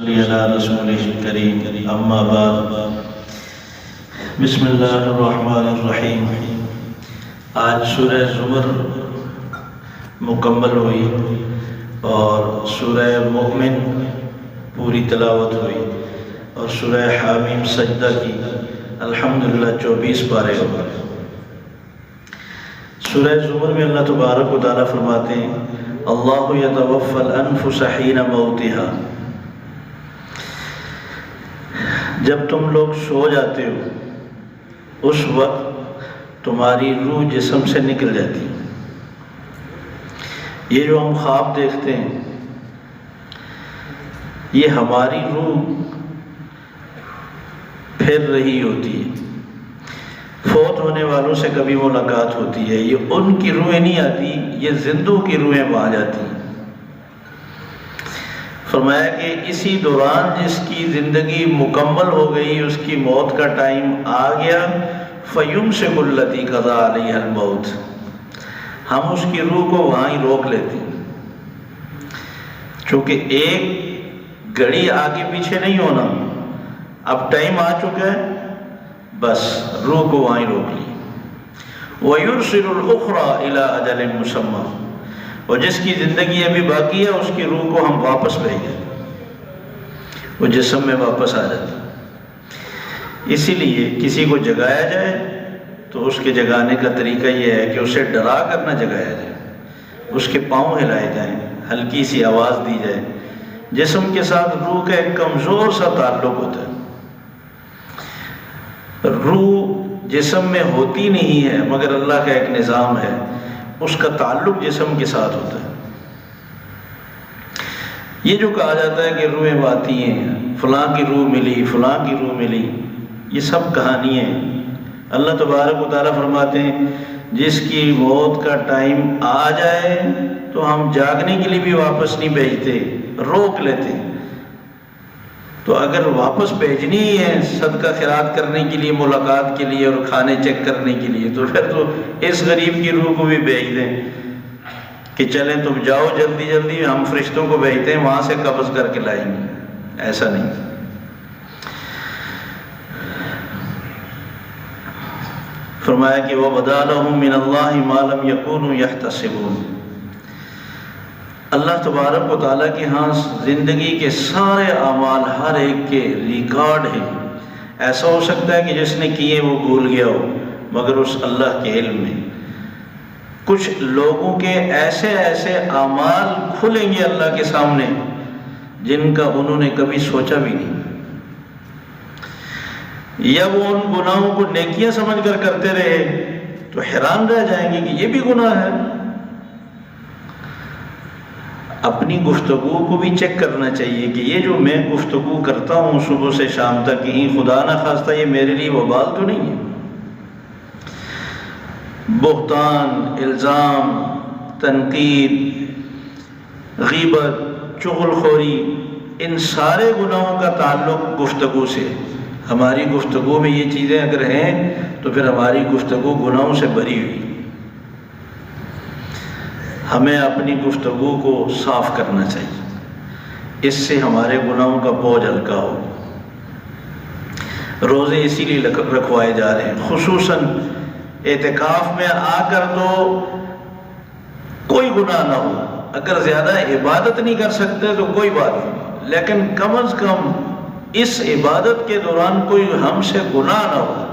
علی رسولہ الکریم اما بعد بسم اللہ الرحمن الرحیم۔ آج سورہ زمر مکمل ہوئی اور سورہ مومن پوری تلاوت ہوئی اور سورہ حامیم سجدہ کی الحمدللہ 24 پارے ہو گئے۔ سورہ زمر میں اللہ تبارک و تعالیٰ فرماتے ہیں اللہ یتوفی الانفس حین موتها، جب تم لوگ سو جاتے ہو اس وقت تمہاری روح جسم سے نکل جاتی ہے۔ یہ جو ہم خواب دیکھتے ہیں یہ ہماری روح پھر رہی ہوتی ہے۔ فوت ہونے والوں سے کبھی ملاقات ہوتی ہے، یہ ان کی روحیں نہیں آتی، یہ زندوں کی روحیں وہاں جاتی ہیں۔ فرمایا کہ اسی دوران جس کی زندگی مکمل ہو گئی، اس کی موت کا ٹائم آ گیا، فَيُمْسِكُ الَّتِي قَضَىٰ عَلَيْهَا الْمَوْتِ، ہم اس کی روح کو وہاں ہی روک لیتے ہیں۔ چونکہ ایک گھڑی آگے پیچھے نہیں ہونا، اب ٹائم آ چکا ہے، بس روح کو وہاں ہی روک لی۔ وَيُرْسِلُ الْأُخْرَىٰ إِلَىٰ أَجَلٍ مُّسَمًّى، اور جس کی زندگی ابھی باقی ہے اس کی روح کو ہم واپس بھیجیں، وہ جسم میں واپس آ جاتی ہے۔ اسی لیے کسی کو جگایا جائے تو اس کے جگانے کا طریقہ یہ ہے کہ اسے ڈرا کر نہ جگایا جائے، اس کے پاؤں ہلائے جائیں، ہلکی سی آواز دی جائے۔ جسم کے ساتھ روح کا ایک کمزور سا تعلق ہوتا ہے، روح جسم میں ہوتی نہیں ہے مگر اللہ کا ایک نظام ہے، اس کا تعلق جسم کے ساتھ ہوتا ہے۔ یہ جو کہا جاتا ہے کہ روحیں آتی ہیں، فلاں کی روح ملی، فلاں کی روح ملی، یہ سب کہانی ہے۔ اللہ تبارک و تعالیٰ فرماتے ہیں جس کی موت کا ٹائم آ جائے تو ہم جاگنے کے لیے بھی واپس نہیں بھیجتے، روک لیتے۔ تو اگر واپس بھیجنی ہی ہے صدقہ خیرات کرنے کے لیے، ملاقات کے لیے اور کھانے چیک کرنے کے لیے، تو پھر تو اس غریب کی روح کو بھی بھیج دیں کہ چلیں تم جاؤ جلدی جلدی، ہم فرشتوں کو بھیجتے ہیں وہاں سے قبض کر کے لائیں گے۔ ایسا نہیں۔ فرمایا کہ وَبَدَا لَهُم مِّنَ اللَّهِ مَا لَمْ يَكُونُوا يَحْتَسِبُونَ، اللہ تبارک و تعالیٰ کے ہاں زندگی کے سارے اعمال ہر ایک کے ریکارڈ ہیں۔ ایسا ہو سکتا ہے کہ جس نے کیے وہ بھول گیا ہو، مگر اس اللہ کے علم میں۔ کچھ لوگوں کے ایسے ایسے اعمال کھلیں گے اللہ کے سامنے جن کا انہوں نے کبھی سوچا بھی نہیں، یا وہ ان گناہوں کو نیکیاں سمجھ کر کرتے رہے تو حیران رہ جائیں گے کہ یہ بھی گناہ ہے۔ اپنی گفتگو کو بھی چیک کرنا چاہیے کہ یہ جو میں گفتگو کرتا ہوں صبح سے شام تک، کہیں خدا نہ خواستہ یہ میرے لیے وبال تو نہیں ہے۔ بہتان، الزام، تنقید، غیبت، چغل خوری، ان سارے گناہوں کا تعلق گفتگو سے۔ ہماری گفتگو میں یہ چیزیں اگر ہیں تو پھر ہماری گفتگو گناہوں سے بری ہوئی۔ ہمیں اپنی گفتگو کو صاف کرنا چاہیے، اس سے ہمارے گناہوں کا بوجھ ہلکا ہو۔ روزے اسی لیے رکھوائے جا رہے ہیں، خصوصاً اعتکاف میں آ کر تو کوئی گناہ نہ ہو۔ اگر زیادہ عبادت نہیں کر سکتے تو کوئی بات نہیں، لیکن کم از کم اس عبادت کے دوران کوئی ہم سے گناہ نہ ہو،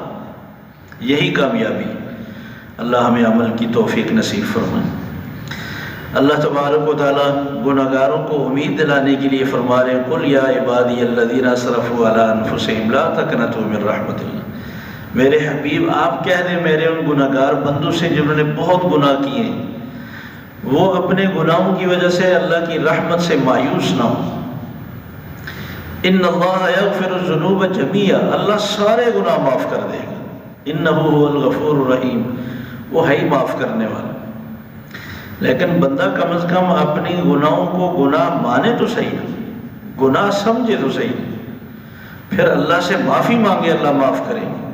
یہی کامیابی۔ اللہ ہمیں عمل کی توفیق نصیب فرمائے۔ اللہ تبارک و تعالیٰ گناہگاروں کو امید دلانے کے لیے فرما رہے ہیں قُلْ يَا عِبَادِيَ الَّذِينَ أَسْرَفُوا عَلَىٰ أَنفُسِهِمْ لَا تَقْنَطُوا مِن رَحْمَةِ اللَّهِ، میرے حبیب آپ کہہ دیں میرے ان گناہگار بندوں سے جنہوں نے بہت گناہ کیے ہیں، وہ اپنے گناہوں کی وجہ سے اللہ کی رحمت سے مایوس نہ ہوں۔ إِنَّ اللَّهَ يَغْفِرُ الذُّنُوبَ جَمِيعًا، اللہ سارے گناہ معاف کر دے گا۔ إِنَّهُ هُوَ الْغَفُورُ الرَّحِيمُ، وہ ہے ہی معاف کرنے والا۔ لیکن بندہ کم از کم اپنی گناہوں کو گناہ مانے تو صحیح، گناہ سمجھے تو صحیح، پھر اللہ سے معافی مانگے، اللہ معاف کرے گا۔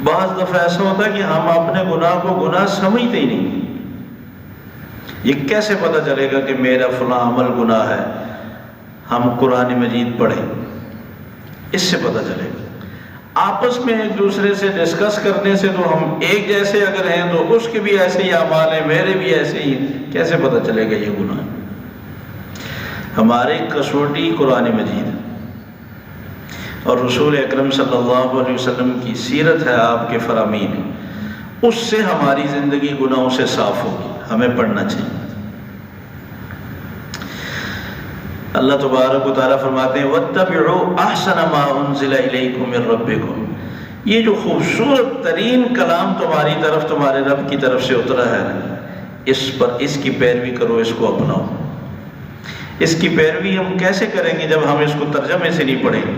بعض دفعہ ایسا ہوتا ہے کہ ہم اپنے گناہ کو گناہ سمجھتے ہی نہیں۔ یہ کیسے پتہ چلے گا کہ میرا فلاں عمل گناہ ہے؟ ہم قرآن مجید پڑھیں، اس سے پتہ چلے گا۔ آپس میں ایک دوسرے سے ڈسکس کرنے سے تو ہم ایک جیسے اگر ہیں تو اس کے بھی ایسے ہی اعمال ہیں، میرے بھی ایسے ہی ہیں، کیسے پتہ چلے گا یہ گناہ؟ ہماری کسوٹی قرآن مجید ہے اور رسول اکرم صلی اللہ علیہ وسلم کی سیرت ہے، آپ کے فرامین ہیں، اس سے ہماری زندگی گناہوں سے صاف ہوگی۔ ہمیں پڑھنا چاہیے۔ اللہ تبارک و تعالیٰ فرماتے ہیں وَاتَّبِعُوا أَحْسَنَ مَا أُنزِلَ إِلَيْكُم مِّن رَّبِّكُم، یہ جو خوبصورت ترین کلام تمہاری طرف تمہارے رب کی طرف سے اترا ہے، اس کی پیروی کرو، اس کو اپناؤ۔ اس کی پیروی ہم کیسے کریں گے؟ جب ہم اس کو ترجمے سے نہیں پڑھیں گے،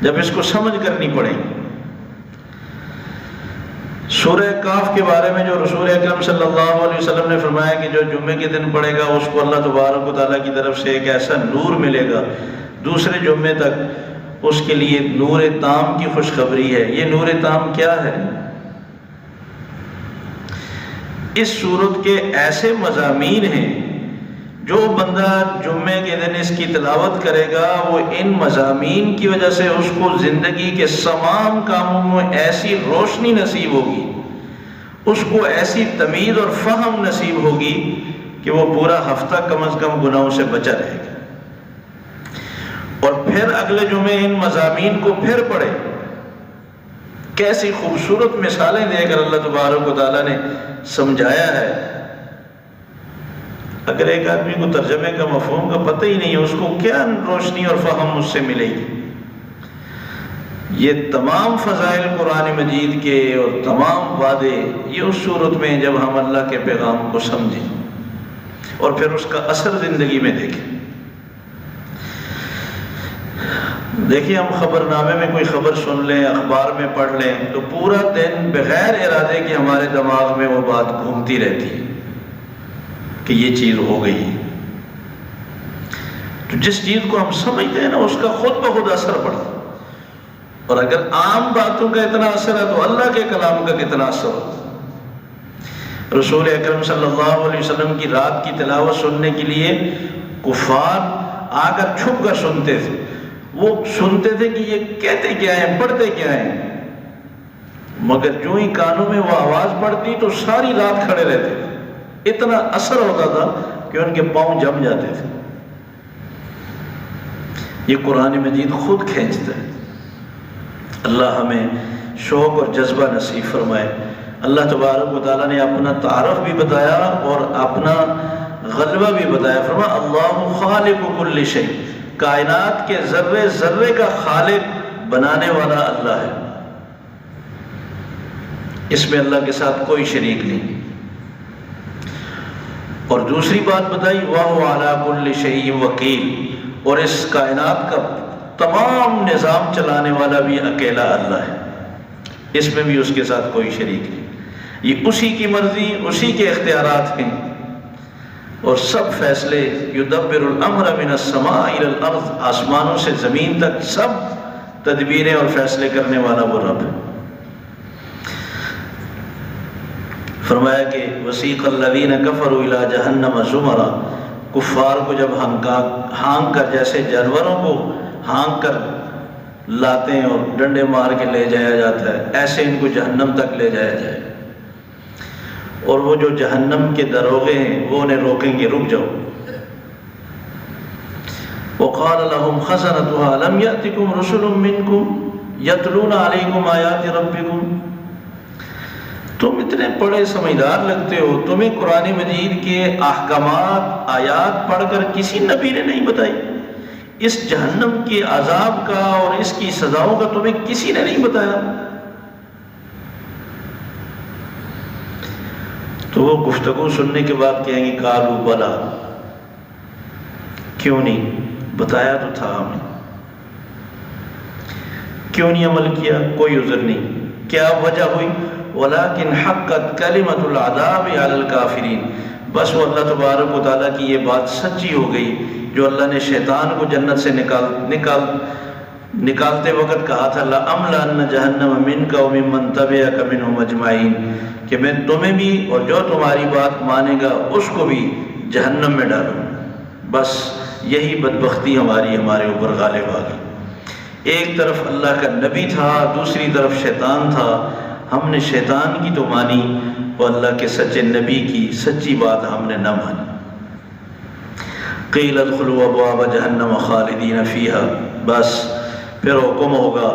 جب اس کو سمجھ کر نہیں پڑھیں گے۔ سورہ کاف کے بارے میں جو رسول اکرم صلی اللہ علیہ وسلم نے فرمایا کہ جو جمعے کے دن پڑھے گا اس کو اللہ تبارک و تعالیٰ کی طرف سے ایک ایسا نور ملے گا، دوسرے جمعے تک اس کے لیے نور تام کی خوشخبری ہے۔ یہ نور تام کیا ہے؟ اس سورت کے ایسے مضامین ہیں جو بندہ جمعے کے دن اس کی تلاوت کرے گا، وہ ان مضامین کی وجہ سے اس کو زندگی کے تمام کاموں میں ایسی روشنی نصیب ہوگی، اس کو ایسی تمیز اور فہم نصیب ہوگی کہ وہ پورا ہفتہ کم از کم گناہوں سے بچا رہے گا۔ اور پھر اگلے جمعے ان مضامین کو پھر پڑھے۔ کیسی خوبصورت مثالیں دے کر اللہ تبارک و تعالیٰ نے سمجھایا ہے۔ اگر ایک آدمی کو ترجمے کا مفہوم کا پتہ ہی نہیں ہے، اس کو کیا روشنی اور فہم اس سے ملے گی؟ یہ تمام فضائل قرآن مجید کے اور تمام وعدے یہ اس صورت میں جب ہم اللہ کے پیغام کو سمجھیں اور پھر اس کا اثر زندگی میں دیکھیں۔ دیکھیے، ہم خبر نامے میں کوئی خبر سن لیں، اخبار میں پڑھ لیں تو پورا دن بغیر ارادے کے ہمارے دماغ میں وہ بات گھومتی رہتی ہے کہ یہ چیز ہو گئی ہے۔ تو جس چیز کو ہم سمجھتے ہیں نا، اس کا خود بخود اثر پڑتا ہے۔ اور اگر عام باتوں کا اتنا اثر ہے تو اللہ کے کلام کا کتنا اثر ہوتا۔ رسول اکرم صلی اللہ علیہ وسلم کی رات کی تلاوت سننے کے لیے کفار آ کر چھپ کر سنتے تھے۔ وہ سنتے تھے کہ یہ کہتے کیا ہیں، پڑھتے کیا ہیں، مگر جو ہی کانوں میں وہ آواز پڑتی تو ساری رات کھڑے رہتے تھے۔ اتنا اثر ہوتا تھا کہ ان کے پاؤں جم جاتے تھے۔ یہ قرآن مجید خود کھینچتا ہے۔ اللہ ہمیں شوق اور جذبہ نصیب فرمائے۔ اللہ تبارک و تعالیٰ نے اپنا تعارف بھی بتایا اور اپنا غلبہ بھی بتایا۔ فرمایا اللہ خالق کل شیء، کائنات کے ذرے ذرے کا خالق بنانے والا اللہ ہے، اس میں اللہ کے ساتھ کوئی شریک نہیں۔ اور دوسری بات بتائی وَهُوَ عَلَى كُلِّ شَيْءٍ وَكِيلٌ، اور اس کائنات کا تمام نظام چلانے والا بھی اکیلا اللہ ہے، اس میں بھی اس کے ساتھ کوئی شریک نہیں۔ یہ اسی کی مرضی، اسی کے اختیارات ہیں، اور سب فیصلے یدبر الامر من السماء الى الارض، آسمانوں سے زمین تک سب تدبیریں اور فیصلے کرنے والا وہ رب ہے۔ فرمایا کہ وسیق الذین کفروا الی جہنم زمرا، کفار کو جب ہانک کر جیسے جانوروں کو ہانک کر لاتے ہیں اور ڈنڈے مار کے لے جایا جاتا ہے، ایسے ان کو جہنم تک لے جایا جائے، اور وہ جو جہنم کے دروغے ہیں وہ انہیں روکیں گے، رک جاؤ۔ وقال لهم خزنتها لم يأتكم رسل منكم يتلون عليكم آيات ربكم، تم اتنے پڑھے سمجھدار لگتے ہو، تمہیں قرآن مجید کے احکامات آیات پڑھ کر کسی نبی نے نہیں بتائی؟ اس جہنم کے عذاب کا اور اس کی سزاؤں کا تمہیں کسی نے نہیں بتایا؟ تو وہ گفتگو سننے کے بعد کہیں گے قالوا بلا، کیوں نہیں بتایا تو تھا ہمیں، کیوں نہیں عمل کیا؟ کوئی عذر نہیں۔ کیا وجہ ہوئی؟ ولیکن حقت کلمۃ العذاب علی الکافرین، بس وہ اللہ تبارک و تعالیٰ کی یہ بات سچی ہو گئی جو اللہ نے شیطان کو جنت سے نکالتے وقت کہا تھا لَأَمْلَأَنَّ جَهَنَّمَ مِنْكَ وَمِمَّنْ تَبِعَكَ مِنْهُمْ أَجْمَعِينَ، کہ میں تمہیں بھی اور جو تمہاری بات مانے گا اس کو بھی جہنم میں ڈالوں۔ بس یہی بدبختی ہمارے اوپر غالب آ گئی۔ ایک طرف اللہ کا نبی تھا، دوسری طرف شیطان تھا، ہم نے شیطان کی تو مانی اور اللہ کے سچے نبی کی سچی بات ہم نے نہ مانی۔ قیل ادخلوا ابواب جہنم خالدین فیہا، بس پھر حکم ہوگا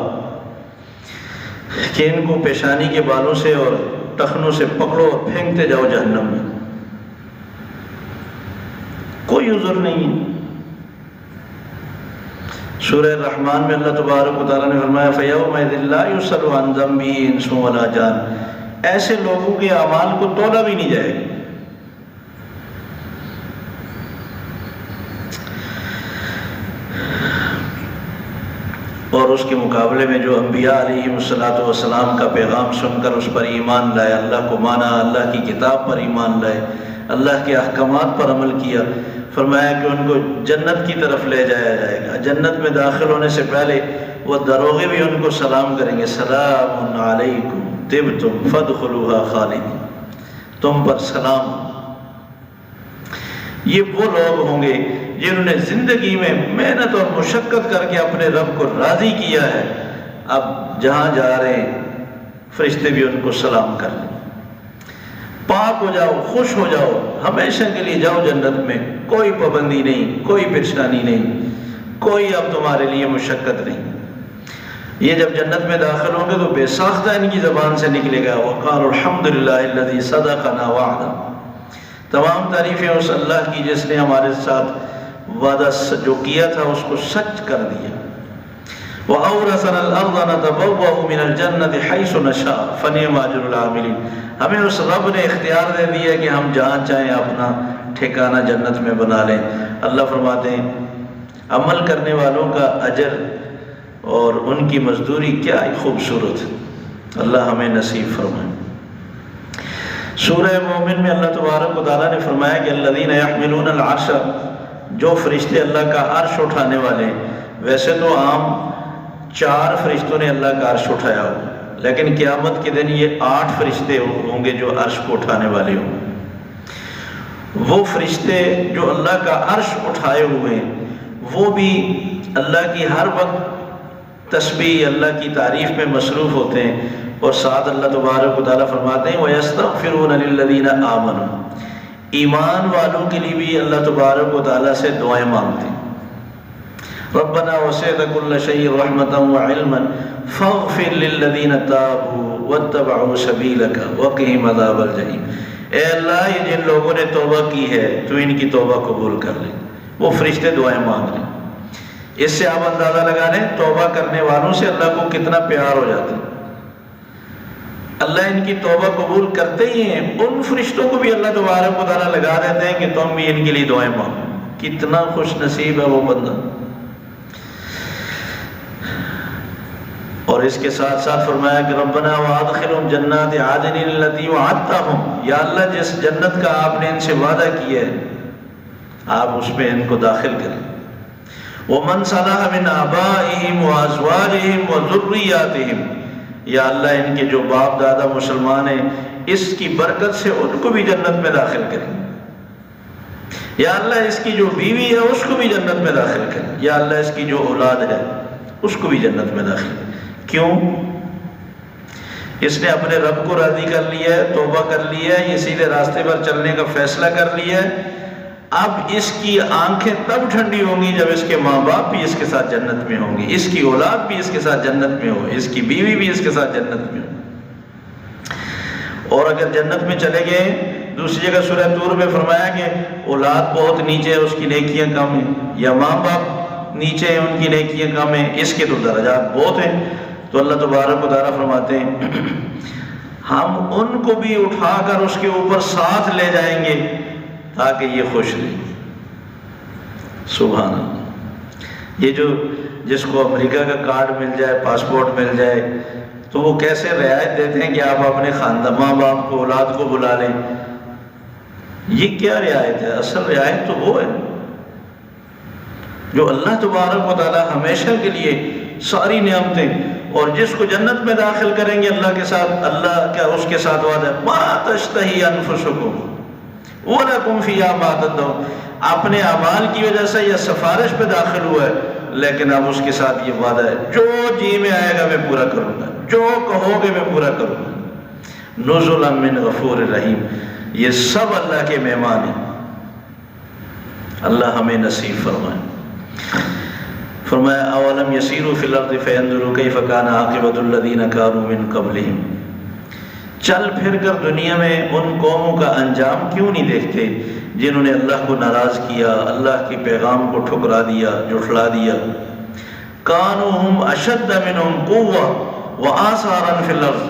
کہ ان کو پیشانی کے بالوں سے اور ٹخنوں سے پکڑو اور پھینکتے جاؤ جہنم میں، کوئی عذر نہیں ہے۔ سورہ الرحمن میں اللہ تبارک و تعالیٰ نے فرمایا فَيَوْمَئِذٍ لَا يُسْأَلُ عَنْ ذَنبِهِ إِنسٌ وَلَا جَانٌ، ایسے لوگوں کے اعمال کو تولا بھی نہیں جائے گا۔ اور اس کے مقابلے میں جو انبیاء علیہم السلام کا پیغام سن کر اس پر ایمان لائے، اللہ کو مانا، اللہ کی کتاب پر ایمان لائے، اللہ کے احکامات پر عمل کیا، فرمایا کہ ان کو جنت کی طرف لے جایا جائے گا۔ جنت میں داخل ہونے سے پہلے وہ دروغے بھی ان کو سلام کریں گے، سلام علیکم طبتم فادخلوها خالدین، تم پر سلام۔ یہ وہ لوگ ہوں گے جنہوں نے زندگی میں محنت اور مشقت کر کے اپنے رب کو راضی کیا ہے، اب جہاں جا رہے ہیں فرشتے بھی ان کو سلام کر لیں، پاک ہو جاؤ، خوش ہو جاؤ، ہمیشہ کے لیے جاؤ جنت میں، کوئی پابندی نہیں، کوئی پریشانی نہیں، کوئی اب تمہارے لیے مشقت نہیں۔ یہ جب جنت میں داخل ہوں گے تو بے ساختہ ان کی زبان سے نکلے گا وَقَالُوا الْحَمْدُ لِلَّهِ الَّذِي صَدَقَنَا وَعْدَهُ، تمام تعریفیں اس اللہ کی جس نے ہمارے ساتھ وعدہ جو کیا تھا اس کو سچ کر دیا۔ وَأَوْرَثَنَا الْأَرْضَ نَتَبَوَّأُ مِنَ الْجَنَّةِ حَيْثُ نَشَاءُ فَنِعْمَ أَجْرُ الْعَامِلِينَ، ہمیں اس رب نے اختیار دے دیا کہ ہم جہاں چاہیں اپنا ٹھکانہ جنت میں بنا لیں۔ اللہ فرماتے ہیں عمل کرنے والوں کا اجر اور ان کی مزدوری کیا ہی خوبصورت ہے، اللہ ہمیں نصیب فرمائے۔ سورہ مومن میں اللہ تبارک و تعالیٰ نے فرمایا کہ الذین یحملون العرش، جو فرشتے اللہ کا عرش اٹھانے والے ہیں، ویسے تو عام 4 فرشتوں نے اللہ کا عرش اٹھایا ہو، لیکن قیامت کے دن یہ 8 فرشتے ہوں گے جو عرش کو اٹھانے والے ہوں۔ وہ فرشتے جو اللہ کا عرش اٹھائے ہوئے ہیں وہ بھی اللہ کی ہر وقت تسبیح، اللہ کی تعریف میں مصروف ہوتے ہیں، اور ساتھ اللہ تبارک و تعالیٰ فرماتے ہیں وَيَسْتَغْفِرُونَ لِلَّذِينَ آمَنُوا، ایمان والوں کے لیے بھی اللہ تبارک و تعالیٰ سے دعائیں مانگتے ہیں۔ رَبَّنَا وَسِعْتَ كُلَّ شَيْءٍ رَحْمَةً وَعِلْمًا فَاغْفِرْ لِلَّذِينَ تَابُوا وَاتَّبَعُوا سَبِيلَكَ وَقِهِمْ عَذَابَ الْجَحِيمِ، اے اللہ یہ جن لوگوں نے توبہ کی ہے تو ان کی توبہ قبول کر لیں۔ وہ فرشتے دعائیں مانگ رہے ہیں، اس سے آپ اندازہ لگا لیں توبہ کرنے والوں سے اللہ کو کتنا پیار ہو جاتا ہے۔ اللہ ان کی توبہ قبول کرتے ہی ہیں، ان فرشتوں کو بھی اللہ تبارک و تعالیٰ لگا دیتے ہیں کہ تم بھی ان کے لیے دعائیں مانگو۔ کتنا خوش نصیب ہے وہ بندہ۔ اور اس کے ساتھ ساتھ فرمایا کہ ربنا وادخلهم جنات عدن التي وعدتهم، یا اللہ جس جنت کا آپ نے ان سے وعدہ کیا ہے آپ اس میں ان کو داخل کریں۔ ومن صلح من آبائهم وازواجهم وذرياتهم، یا اللہ ان کے جو باپ دادا مسلمان ہیں اس کی برکت سے ان کو بھی جنت میں داخل کریں۔ یا اللہ اس کی جو بیوی ہے اس کو بھی جنت میں داخل کریں۔ یا اللہ اس کی جو اولاد ہے اس کو بھی جنت میں داخل کریں۔ کیوں؟ اس نے اپنے رب کو راضی کر لیا ہے، توبہ کر لیا ہے، یہ سیدھے راستے پر چلنے کا فیصلہ کر لیا ہے۔ اب اس کی آنکھیں تب ٹھنڈی ہوں گی جب اس کے ماں باپ بھی اس کے ساتھ جنت میں ہوں گی، اس کی اولاد بھی اس کے ساتھ جنت میں ہو، اس کی بیوی بھی اس کے ساتھ جنت میں ہو۔ اور اگر جنت میں چلے گئے، دوسری جگہ سورہ طور میں فرمایا کہ اولاد بہت نیچے ہے اس کی نیکیاں کم ہیں، یا ماں باپ نیچے ہیں ان کی نیکیاں کم ہیں، اس کے تو درجات بہت ہیں۔ تو اللہ تبارک و تعالیٰ فرماتے ہیں ہم ان کو بھی اٹھا کر اس کے اوپر ساتھ لے جائیں گے تاکہ یہ خوش رہے۔ سبحان اللہ۔ یہ جو جس کو امریکہ کا کارڈ مل جائے، پاسپورٹ مل جائے، تو وہ کیسے رعایت دیتے ہیں کہ آپ اپنے خاندان، ماں باپ کو، اولاد کو بلا لیں۔ یہ کیا رعایت ہے؟ اصل رعایت تو وہ ہے جو اللہ تبارک و تعالیٰ ہمیشہ کے لیے ساری نعمتیں، اور جس کو جنت میں داخل کریں گے اللہ کے ساتھ، اللہ کا اس کے ساتھ وعدہ ہے ما تشتہی انفسکم وَلَكُمْ فِيهَا مَا تَدَّعُونَ، اپنے اعمال کی وجہ سے یا سفارش پہ داخل ہوا ہے، لیکن اب اس کے ساتھ یہ وعدہ ہے جو جی میں آئے گا میں پورا کروں گا، جو کہو گے میں پورا کروں گا۔ نُزُلًا مِّن غَفُورٍ رَحِيمٍ، یہ سب اللہ کے مہمان ہیں، اللہ ہمیں نصیب فرمائے۔ فرمایا اولم یسیروا فی الارض فینظروا کیف کان عاقبۃ الذین کانوا من قبلہم، چل پھر کر دنیا میں ان قوموں کا انجام کیوں نہیں دیکھتے جنہوں نے اللہ کو ناراض کیا، اللہ کے پیغام کو ٹھکرا دیا، جھٹلا دیا۔ کانوا ہم اشد منہم قوۃ وآثارا فی الارض،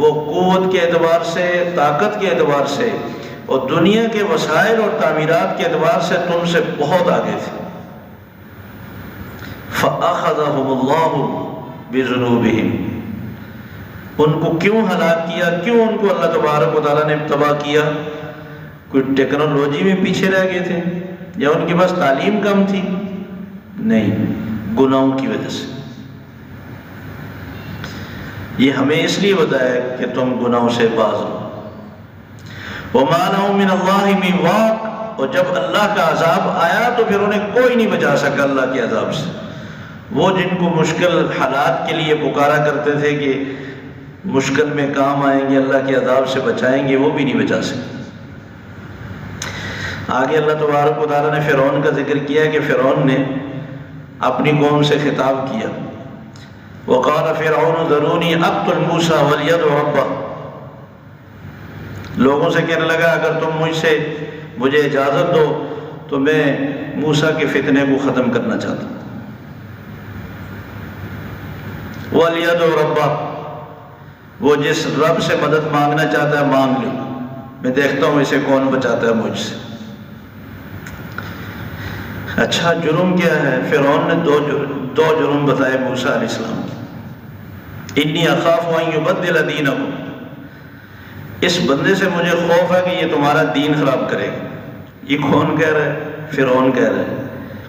وہ قوت کے اعتبار سے، طاقت کے اعتبار سے اور دنیا کے وسائل اور تعمیرات کے اعتبار سے تم سے بہت آگے تھے۔ فَأَخَذَهُمُ اللَّهُ بِذُنُوبِهِمْ، ان کو کیوں ہلاک کیا، کیوں ان کو اللہ تبارک و تعالیٰ نے تباہ کیا؟ کوئی ٹیکنالوجی میں پیچھے رہ گئے تھے یا ان کے پاس تعلیم کم تھی؟ نہیں، گناہوں کی وجہ سے۔ یہ ہمیں اس لیے بتایا کہ تم گناہوں سے باز رہو۔ وَمَا لَهُم مِّنَ اللَّهِ مِن وَاقٍ، اور جب اللہ کا عذاب آیا تو پھر انہیں کوئی نہیں بچا سکا اللہ کے عذاب سے۔ وہ جن کو مشکل حالات کے لیے پکارا کرتے تھے کہ مشکل میں کام آئیں گے، اللہ کے عذاب سے بچائیں گے، وہ بھی نہیں بچا سکے۔ آگے اللہ تبارک و تعالیٰ نے فرعون کا ذکر کیا کہ فرعون نے اپنی قوم سے خطاب کیا، وَقَالَ فِرْعَوْنُ ذَرُونِي أَقْتُلْ مُوسَىٰ وَلْيَدْعُ رَبَّهُ، لوگوں سے کہنے لگا اگر تم مجھے اجازت دو تو میں موسیٰ کے فتنے کو ختم کرنا چاہتا ہوں۔ وَلْيَدْعُ رَبَّهُ، وہ جس رب سے مدد مانگنا چاہتا ہے مانگ لے، میں دیکھتا ہوں اسے کون بچاتا ہے مجھ سے۔ اچھا جرم کیا ہے؟ فرعون نے دو جرم بتائے موسیٰ علیہ السلام کی۔ انی اخاف ان یبدل دینکم، اس بندے سے مجھے خوف ہے کہ یہ تمہارا دین خراب کرے گا۔ یہ کون کہہ رہا ہے؟ فرعون کہہ رہا ہے۔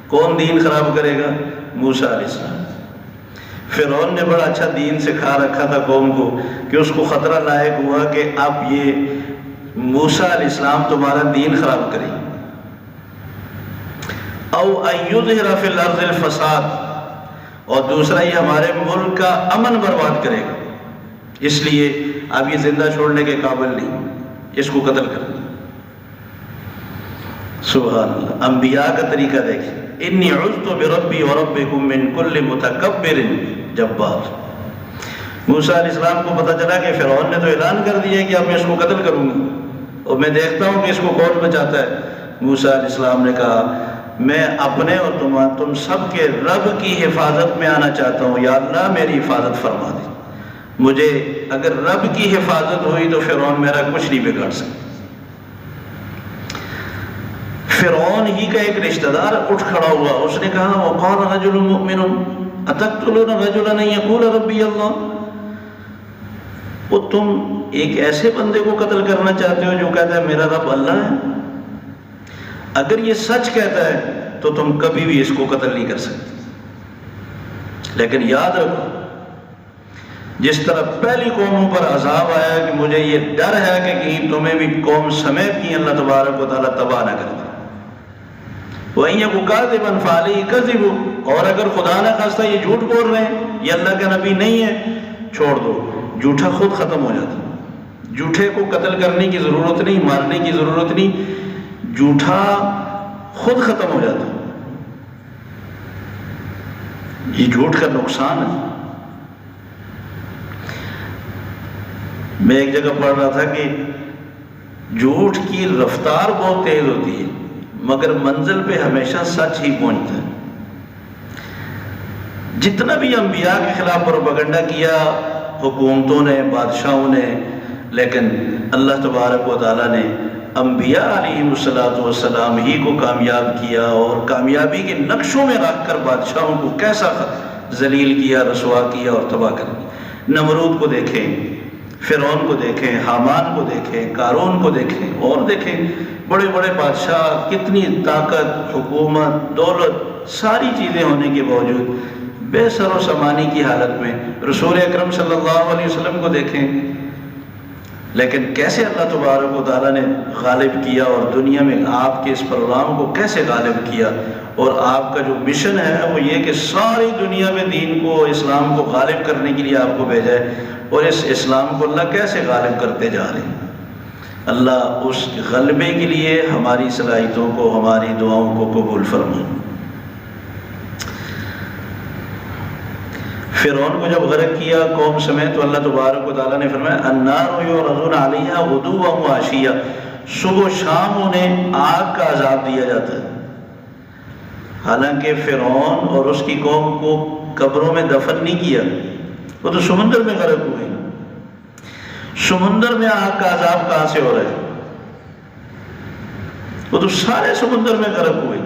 کون دین خراب کرے گا؟ موسیٰ علیہ السلام۔ فرعون نے بڑا اچھا دین سکھا رکھا تھا قوم کو کہ اس کو خطرہ لاحق ہوا کہ اب یہ موسیٰ علیہ السلام تمہارا دین خراب کرے گا۔ او ان یظہر فی الارض الفساد، اور دوسرا یہ ہمارے ملک کا امن برباد کرے گا، اس لیے اب یہ زندہ چھوڑنے کے قابل نہیں، اس کو قتل کر۔ سبحان اللہ، انبیاء کا طریقہ دیکھیں۔ انی عذت بربی وربکم من کل متکبر جبار۔ موسیٰ علیہ السلام کو پتہ چلا کہ فرعون نے تو اعلان کر دیا کہ اب میں اس کو قتل کروں گا اور میں دیکھتا ہوں کہ اس کو کون بچاتا ہے۔ موسیٰ علیہ السلام نے کہا میں اپنے اور تم سب کے رب کی حفاظت میں آنا چاہتا ہوں، یا اللہ میری حفاظت فرما دے، مجھے اگر رب کی حفاظت ہوئی تو فرعون میرا کچھ نہیں بگاڑ سکتا۔ فرعون ہی کا ایک رشتہ دار اٹھ کھڑا ہوا، اس نے کہا وقال رجل مؤمن اتقتلون رجلا ان یقول ربی اللہ، وہ تم ایک ایسے بندے کو قتل کرنا چاہتے ہو جو کہتا ہے میرا رب اللہ ہے؟ اگر یہ سچ کہتا ہے تو تم کبھی بھی اس کو قتل نہیں کر سکتے۔ لیکن یاد رکھو، جس طرح پہلی قوموں پر عذاب آیا کہ مجھے یہ ڈر ہے کہ کہیں تمہیں بھی قوم سمیت کی اللہ تبارک و تعالیٰ تباہ نہ کر دے۔ وَإِن يَكُ كَاذِبًا فَعَلَيْهِ كَذِبُهُ، اور اگر خدا نہ خواستہ یہ جھوٹ بول رہے ہیں، یہ اللہ کا نبی نہیں ہے، چھوڑ دو، جھوٹا خود ختم ہو جاتا۔ جھوٹے کو قتل کرنے کی ضرورت نہیں، مارنے کی ضرورت نہیں، جھوٹا خود ختم ہو جاتا۔ یہ جھوٹ کا نقصان ہے۔ میں ایک جگہ پڑھ رہا تھا کہ جھوٹ کی رفتار بہت تیز ہوتی ہے مگر منزل پہ ہمیشہ سچ ہی پہنچتا ہے۔ جتنا بھی انبیاء کے خلاف پروپیگنڈا کیا حکومتوں نے، بادشاہوں نے، لیکن اللہ تبارک و تعالیٰ نے انبیاء علیہ السلام ہی کو کامیاب کیا، اور کامیابی کے نقشوں میں رکھ کر بادشاہوں کو کیسا ذلیل کیا، رسوا کیا اور تباہ کر دیا۔ نمرود کو دیکھیں، فرعون کو دیکھیں، حامان کو دیکھیں، قارون کو دیکھیں، اور دیکھیں بڑے بڑے بادشاہ، کتنی طاقت، حکومت، دولت، ساری چیزیں ہونے کے باوجود بے سر و سامانی کی حالت میں۔ رسول اکرم صلی اللہ علیہ وسلم کو دیکھیں، لیکن کیسے اللہ تبارک و تعالیٰ نے غالب کیا اور دنیا میں آپ کے اس پروگرام کو کیسے غالب کیا، اور آپ کا جو مشن ہے وہ یہ کہ ساری دنیا میں دین کو، اسلام کو غالب کرنے کے لیے آپ کو بھیجا ہے، اور اس اسلام کو اللہ کیسے غالب کرتے جا رہے ہیں۔ اللہ اس غلبے کے لیے ہماری صلاحیتوں کو، ہماری دعاؤں کو قبول فرمائے۔ فرعون کو جب غرق کیا قوم سمیت تو اللہ تبارک و تعالیٰ نے فرمایا النار یعرضون علیہا غدوا وعشیا، صبح و شام انہیں آگ کا عذاب دیا جاتا ہے۔ حالانکہ فرعون اور اس کی قوم کو قبروں میں دفن نہیں کیا، وہ تو سمندر میں غرق ہوئے۔ سمندر میں آگ کا عذاب کہاں سے ہو رہا ہے؟ وہ تو سارے سمندر میں غرق ہوئے۔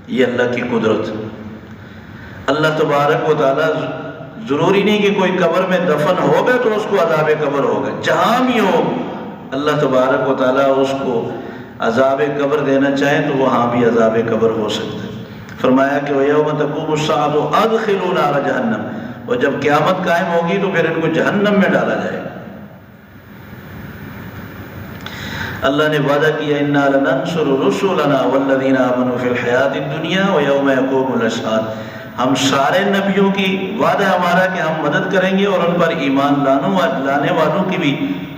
یہ اللہ کی قدرت۔ اللہ تبارک و تعالیٰ ضروری نہیں کہ کوئی قبر میں دفن ہوگا تو اس کو عذاب قبر ہوگا، جہاں بھی ہو اللہ تبارک و تعالیٰ اس کو عذاب قبر دینا چاہیں تو وہاں بھی عذاب قبر ہو سکتا ہے۔ فرمایا کہ وَيَوْمَ تَقُومُ السَّاعَةُ أَدْخِلُوا نَارَ جَهَنَّمَ، اور جب قیامت قائم ہوگی تو پھر ان کو جہنم میں ڈالا جائے گا۔ اللہ نے وعدہ کیا اِنَّا لَنَنْصُرُ رُسُلَنَا وَالَّذِينَ آمَنُوا فِي الْحَيَاةِ الدُّنْيَا وَيَوْمَ يَقُومُ الْأَشْهَادُ، ہم سارے نبیوں کی وعدہ ہمارا کہ ہم مدد کریں گے، اور ان پر ایمان لانے والوں کی بھی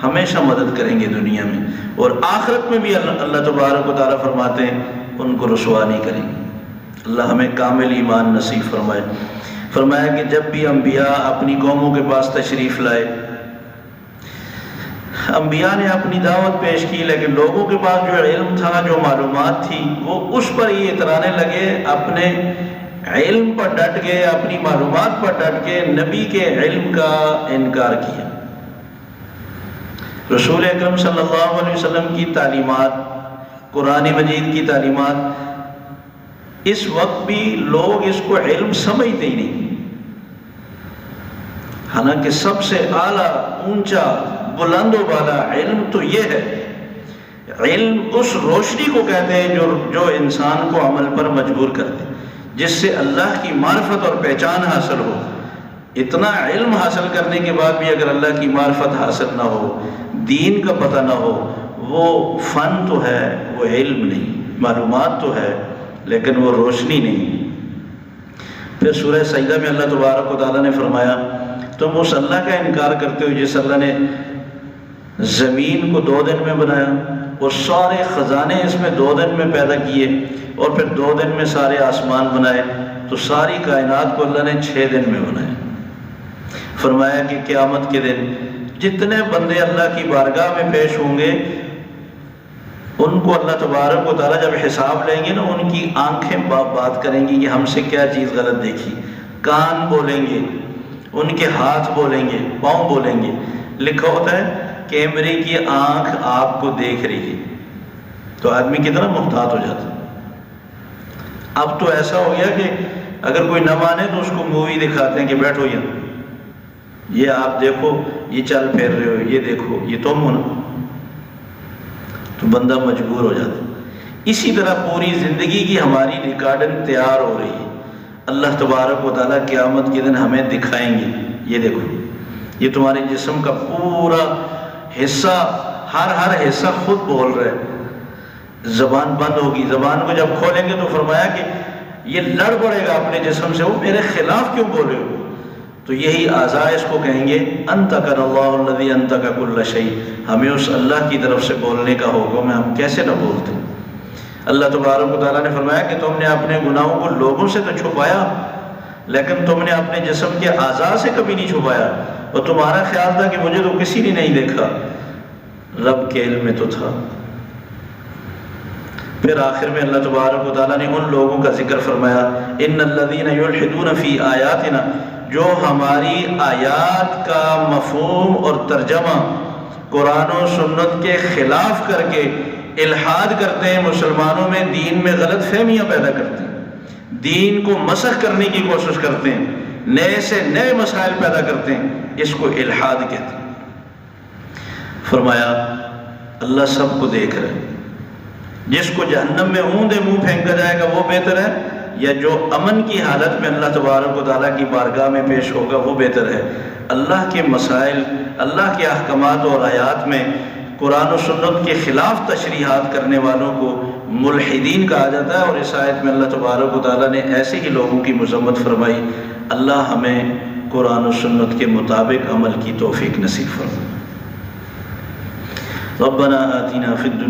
ہمیشہ مدد کریں گے دنیا میں، اور آخرت میں بھی اللہ تبارک و تعالیٰ فرماتے ہیں ان کو رسوا نہیں کریں گے۔ اللہ ہمیں کامل ایمان نصیب فرمائے۔ فرمایا کہ جب بھی انبیاء اپنی قوموں کے پاس تشریف لائے، انبیاء نے اپنی دعوت پیش کی، لیکن لوگوں کے پاس جو علم تھا، جو معلومات تھی، وہ اس پر ہی اترانے لگے، اپنے علم پر ڈٹ گئے، اپنی معلومات پر ڈٹ کے نبی کے علم کا انکار کیا۔ رسول اکرم صلی اللہ علیہ وسلم کی تعلیمات، قرآن مجید کی تعلیمات، اس وقت بھی لوگ اس کو علم سمجھتے ہی نہیں، حالانکہ سب سے اعلیٰ، اونچا، بلند و بالا علم تو یہ ہے۔ علم اس روشنی کو کہتے ہیں جو انسان کو عمل پر مجبور کرتے، جس سے اللہ کی معرفت اور پہچان حاصل ہو۔ اتنا علم حاصل کرنے کے بعد بھی اگر اللہ کی معرفت حاصل نہ ہو، دین کا پتہ نہ ہو، وہ فن تو ہے، وہ علم نہیں، معلومات تو ہے لیکن وہ روشنی نہیں۔ پھر سورہ سجدہ میں اللہ تبارک و تعالیٰ نے فرمایا تم اس اللہ کا انکار کرتے ہو جس اللہ نے زمین کو 2 دن میں بنایا، اور سارے خزانے اس میں 2 دن میں پیدا کیے، اور پھر 2 دن میں سارے آسمان بنائے، تو ساری کائنات کو اللہ نے 6 دن میں بنایا۔ فرمایا کہ قیامت کے دن جتنے بندے اللہ کی بارگاہ میں پیش ہوں گے، ان کو اللہ تبارک و تعالیٰ جب حساب لیں گے نا، ان کی آنکھیں بات کریں گی کہ ہم سے کیا چیز غلط دیکھی، کان بولیں گے، ان کے ہاتھ بولیں گے، پاؤں بولیں گے۔ لکھا ہوتا ہے کیمرے کی آنکھ آپ کو دیکھ رہی ہے تو آدمی کتنا محتاط ہو جاتا ہے۔ اب تو ایسا ہو گیا کہ اگر کوئی نہ مانے تو اس کو مووی دکھاتے ہیں کہ بیٹھو یہ آپ دیکھو، یہ چل پھیر رہے ہو، یہ دیکھو، یہ تم ہو نا، تو بندہ مجبور ہو جاتا ہے۔ اسی طرح پوری زندگی کی ہماری ریکارڈنگ تیار ہو رہی ہے۔ اللہ تبارک و تعالیٰ قیامت کے دن ہمیں دکھائیں گے، یہ دیکھو، یہ تمہارے جسم کا پورا حصہ، ہر حصہ خود بول رہا ہے۔ زبان بند ہوگی، زبان کو جب کھولیں گے تو فرمایا کہ یہ لڑ پڑے گا اپنے جسم سے، وہ میرے خلاف کیوں بولے ہو؟ تو یہی اعضاء اس کو کہیں گے انطقنا اللہ الذی انطق کل شیء، ہمیں اس اللہ کی طرف سے بولنے کا حکم ہے، ہم کیسے نہ بولتے۔ اللہ تبارک و تعالیٰ نے فرمایا کہ تم نے اپنے گناہوں کو لوگوں سے تو چھپایا، لیکن تم نے اپنے جسم کے اعضاء سے کبھی نہیں چھپایا، اور تمہارا خیال تھا کہ مجھے تو کسی نے نہیں دیکھا، رب کے علم میں تو تھا۔ پھر آخر میں اللہ تبارک و تعالیٰ نے ان لوگوں کا ذکر فرمایا ان الذین یلحدون فی آیاتنا، جو ہماری آیات کا مفہوم اور ترجمہ قرآن و سنت کے خلاف کر کے الحاد کرتے ہیں، مسلمانوں میں دین میں غلط فہمیاں پیدا کرتے ہیں، دین کو مسخ کرنے کی کوشش کرتے ہیں، نئے سے نئے مسائل پیدا کرتے ہیں، اس کو الحاد کہتے ہیں۔ فرمایا اللہ سب کو دیکھ رہا ہے، جس کو جہنم میں اوندے منہ پھینکا جائے گا وہ بہتر ہے، یا جو امن کی حالت میں اللہ تبارک و تعالیٰ کی بارگاہ میں پیش ہوگا وہ بہتر ہے؟ اللہ کے مسائل، اللہ کے احکامات اور آیات میں قرآن و سنت کے خلاف تشریحات کرنے والوں کو ملحدین کہا جاتا ہے، اور اس آیت میں اللہ تبارک و تعالیٰ نے ایسے ہی لوگوں کی مذمت فرمائی۔ اللہ ہمیں قرآن و سنت کے مطابق عمل کی توفیق نصیب فرمائے۔ ربنا آتنا فی الدنیا